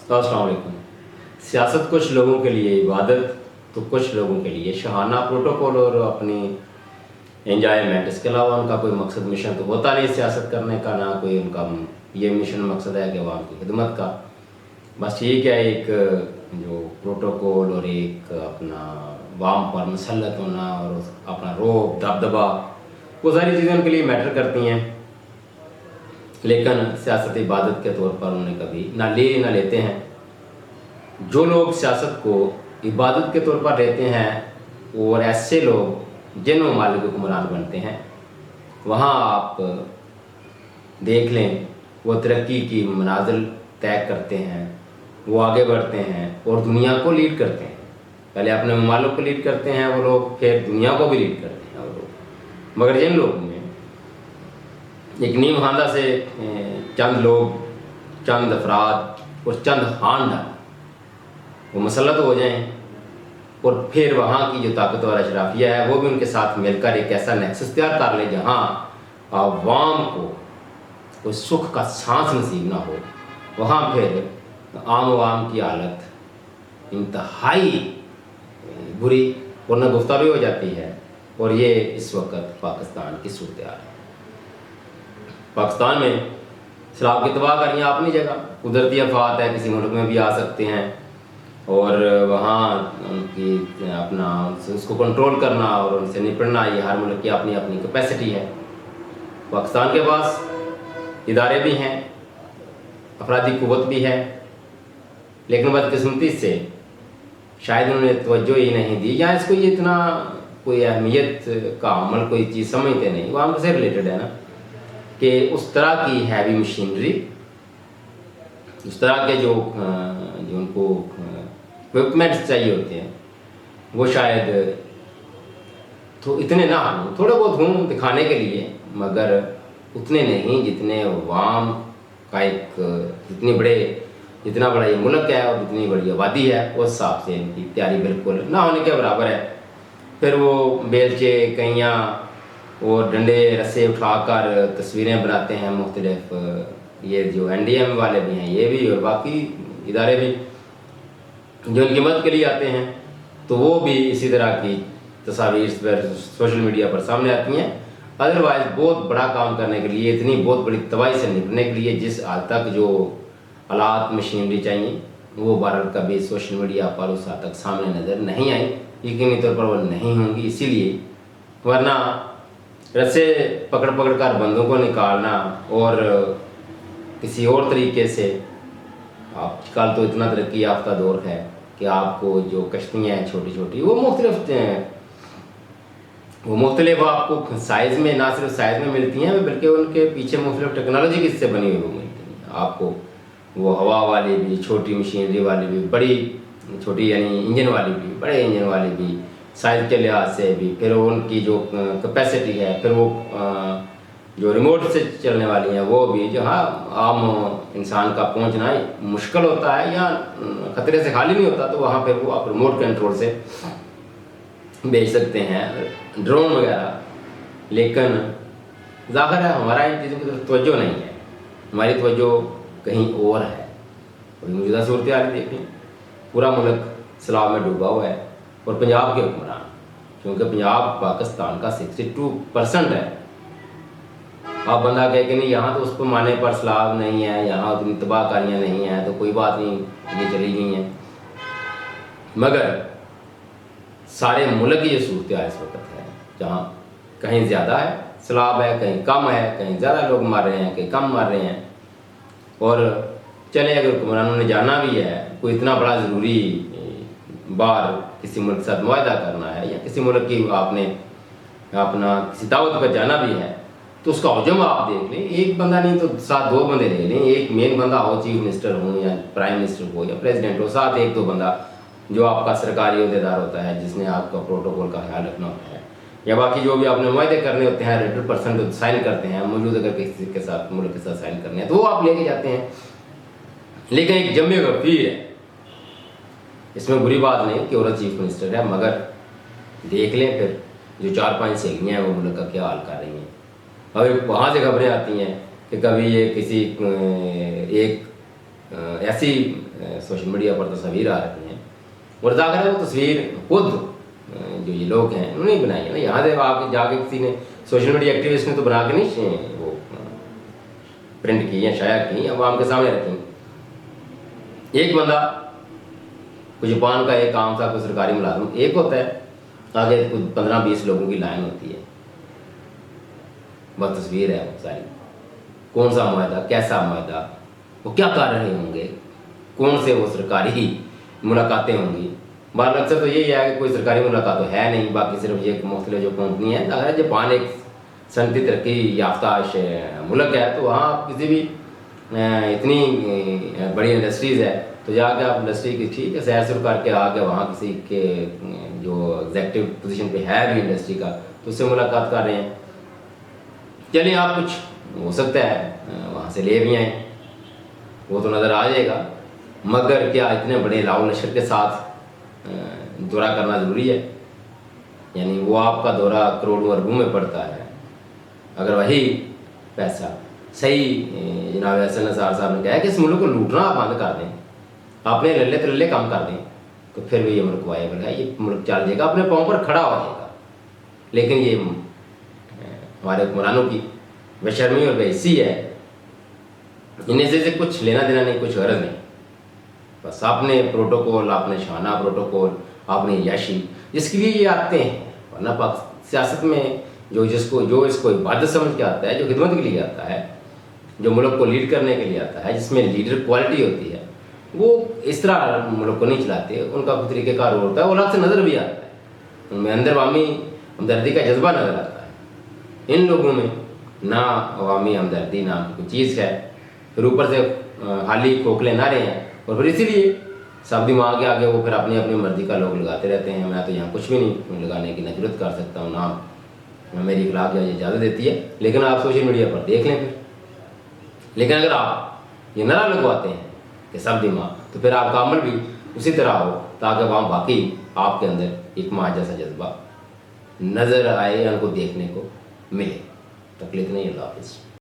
अस्सलाम वालेकुम। सियासत कुछ लोगों के लिए इबादत, तो कुछ लोगों के लिए शहाना प्रोटोकॉल और अपनी एंजॉयमेंट। इसके अलावा उनका कोई मकसद मिशन तो होता नहीं सियासत करने का, ना कोई उनका ये मिशन मकसद है कि अवाम की खिदमत का। बस ठीक है, एक जो प्रोटोकॉल और एक अपना अवाम पर मुसल्लत होना और अपना रोब दबदबा, वो सारी चीज़ें उनके लिए मैटर करती हैं। लेकिन सियासत इबादत के तौर पर उन्हें कभी ना लेते हैं। जो लोग सियासत को इबादत के तौर पर लेते हैं और ऐसे लोग जिन ममालिक के हुक्मरान बनते हैं, वहाँ आप देख लें वो तरक्की की मनाजिल तय करते हैं, वो आगे बढ़ते हैं और दुनिया को लीड करते हैं। पहले अपने ममालिक को लीड करते हैं वो लोग, फिर दुनिया को भी लीड करते हैं वो लोग। मगर जिन लोगों में एक नीम खानदा से चंद लोग, चंद अफराद और चंद खानदान वो मुसल्लत हो जाएं और फिर वहाँ की जो ताकतवर अशराफिया है वो भी उनके साथ मिलकर एक ऐसा नेक्सस तैयार कर ले जहाँ आवाम को कोई सुख का सांस नसीब ना हो, वहाँ फिर आम आवाम की हालत इंतहाई बुरी और नगुफ्ता भी हो जाती है। और ये इस वक्त पाकिस्तान की सूरत हाल है। पाकिस्तान में शराब की तबाहकारियाँ अपनी जगह, कुदरती आफात है, किसी मुल्क में भी आ सकते हैं और वहाँ उनकी अपना उसको कंट्रोल करना और उनसे निपटना, ये हर मुल्क की अपनी अपनी कैपेसिटी है। पाकिस्तान के पास इदारे भी हैं, अफरादी कुव्वत भी है, लेकिन बदकिस्मती से शायद उन्होंने तवज्जो ही नहीं दी या इसको ये इतना कोई अहमियत का अमल कोई चीज़ समझते नहीं। वो हमसे रिलेटेड है ना कि उस तरह की हैवी मशीनरी, उस तरह के जो उनको इक्विपमेंट्स चाहिए होते हैं वो शायद तो इतने ना हों, थोड़े बहुत हों दिखाने के लिए, मगर उतने नहीं जितने अवाम का एक जितना बड़ा ये मुल्क है और जितनी बड़ी आबादी है उस हिसाब से इनकी तैयारी बिल्कुल ना होने के बराबर है। फिर वो बेलचे, कैयाँ और डंडे रस्से उठाकर तस्वीरें बनाते हैं मुख्तलिफ, ये जो NDM वाले भी हैं ये भी और बाकी इदारे भी जो इनकी मदद के लिए आते हैं, तो वो भी इसी तरह की तस्वीर सोशल मीडिया पर सामने आती हैं। अदरवाइज़ बहुत बड़ा काम करने के लिए, इतनी बहुत बड़ी तबाही से निपटने के लिए जिस हद तक जो आलात मशीनरी चाहिए वो बहरहाल कभी सोशल मीडिया पर उस हद तक सामने नज़र नहीं आई, यकीनी तौर पर वो नहीं होंगी इसीलिए। वरना रस्से पकड़ कर बंदों को निकालना और किसी और तरीके से, आजकल तो इतना तरक्की याफ्ता दौर है कि आपको जो कश्तियाँ हैं छोटी छोटी वो मुख्तलिफ आपको साइज़ में, ना सिर्फ साइज़ में मिलती हैं बल्कि उनके पीछे मुख्तलिफ टेक्नोलॉजी किससे बनी हुई वो मिलती हैं आपको। वो हवा वाली भी, छोटी मशीनरी वाली भी, बड़ी छोटी यानी इंजन वाली भी, बड़े इंजन वाली भी, साइज़ के लिहाज से भी, फिर उनकी जो कैपेसिटी है, फिर वो जो रिमोट से चलने वाली हैं वो भी, जो हाँ आम इंसान का पहुंचना मुश्किल होता है या ख़तरे से खाली नहीं होता, तो वहाँ पर वो आप रिमोट कंट्रोल से भेज सकते हैं, ड्रोन वगैरह। लेकिन ज़ाहिर है हमारा इन चीज़ों की तरफ तवज्जो नहीं है, हमारी तवज्जो कहीं और है। और मौजूदा सूरत हाल देखें, पूरा मुल्क सैलाब में डूबा हुआ है और पंजाब के हुक्मरान, क्योंकि पंजाब पाकिस्तान का 62% है। आप बंदा कहे कि नहीं यहाँ तो उस पैमाने पर सैलाब नहीं है, यहाँ उतनी तबाहकारियाँ नहीं हैं, तो कोई बात नहीं, ये चली गई हैं। मगर सारे मुल्क की ये सूरत हाल इस वक्त है जहाँ कहीं ज़्यादा है सैलाब है, कहीं कम है, कहीं ज़्यादा लोग मर रहे हैं, कहीं कम मर रहे हैं। और चले अगर हुक्मरानों ने जाना भी है, कोई इतना बड़ा ज़रूरी बार किसी मुल्क के साथ मुआहदा करना है या किसी मुल्क की आपने अपना किसी दावत पर जाना भी है, तो उसका हजम आप देख लें। एक बंदा नहीं तो साथ 2 बंदे ले लें, एक मेन बंदा हो, चीफ मिनिस्टर हो या प्राइम मिनिस्टर हो या प्रेसिडेंट हो, साथ 1-2 बंदा जो आपका सरकारी अहदेदार होता है जिसने आपका प्रोटोकॉल का ख्याल रखना होता है, या बाकी जो भी आपने मुआहदे करने होते हैं 100% साइन करते हैं, मौजूद अगर किसी के साथ मुल्क के साथ साइन करने हैं तो वो आप लेके जाते हैं। लेकिन एक जमे गफीर है, इसमें बुरी बात नहीं कि औरत चीफ मिनिस्टर है, मगर देख लें फिर जो 4-5 सहेलियाँ हैं वो मुल्क का क्या हाल कर रही हैं। अभी वहाँ से खबरें आती हैं कि कभी ये किसी एक ऐसी सोशल मीडिया पर तस्वीर आ रही हैं, और ज़ाहिर है वो तस्वीर खुद जो ये लोग हैं उन्होंने बनाई है ना। यहाँ से आके जाके किसी ने सोशल मीडिया एक्टिविस्ट ने तो बना के नहीं वो प्रिंट की या शाया की, आवाम के सामने रखी। एक बंदा कोई जापान का एक आम सा कोई सरकारी मुलाजिम एक होता है, आगे कुछ 15-20 लोगों की लाइन होती है, बस तस्वीर है वो सारी, कौन सा मुआहदा, कैसा मुआहदा, वो क्या कर रहे होंगे, कौन से वो सरकारी मुलाकातें होंगी। बार अक्सर तो यही है कि कोई सरकारी मुलाकात तो है नहीं, बाकी सिर्फ ये मुख्तलिफ जो कंपनी है। अगर जापान एक सनती तरक्की याफ्ता मुल्क है, तो वहाँ आप किसी भी इतनी बड़ी इंडस्ट्रीज़ है तो जाके आप इंडस्ट्री की ठीक है सैर सुर करके आके वहाँ किसी के जो एग्जेक्टिव पोजीशन पे है भी इंडस्ट्री का, तो उससे मुलाकात कर रहे हैं। चलिए आप कुछ हो सकता है वहाँ से ले भी आए, वो तो नज़र आ जाएगा, मगर क्या इतने बड़े लाओ नशर के साथ दौरा करना ज़रूरी है? यानी वो आपका दौरा करोड़ों अरबों में पड़ता है, अगर वही पैसा सही जनाब एहसन निसार साहब ने कहा कि इस मुल्क को लूटना आप बंद कर दें, आपने लल्ले तल्ले काम कर दें, तो फिर भी ये मुल्क वायबल है, ये मुल्क चल जाएगा, अपने पाँव पर खड़ा हो जाएगा। लेकिन ये हमारे हुक्मरानों की बेशर्मी और बेइज्जती है, इन्हें से कुछ लेना देना नहीं, कुछ गरज नहीं, बस आपने प्रोटोकॉल, आपने शाना प्रोटोकॉल, आपने याशी, जिसके लिए ये आते हैं। वरना पाक सियासत में जो इसको इबादत समझ के आता है, जो खिदमत के लिए आता है, जो मुल्क को लीड करने के लिए आता है, जिसमें लीडर क्वालिटी होती है, वो इस तरह मुल्क को नहीं चलाते। उनका कुछ तरीक़ेकार होता है, वो अलग से नज़र भी आता है, उनमें अंदर अवामी हमदर्दी का जज्बा नज़र आता है। इन लोगों में ना अवामी हमदर्दी नाम की कोई चीज़ है, फिर ऊपर से हाली खोखले नारे हैं, और फिर इसीलिए सब दिमाग के आगे वो फिर अपनी अपनी मर्जी का लोग लगाते रहते हैं। मैं तो यहाँ कुछ भी नहीं लगाने की न जरूरत कर सकता हूँ, ना मेरी इखलाक जो इजाज़त देती है, लेकिन आप सोशल मीडिया पर देख लें फिर। लेकिन अगर आप ये नारा लगवाते हैं कि सब दिमाग, तो फिर आपका अमल भी उसी तरह हो, ताकि वहाँ बाकी आपके अंदर एक माँ जैसा जज्बा नज़र आए, उनको देखने को मिले। तकलीफ नहीं। अल्लाह हाफ़िज़।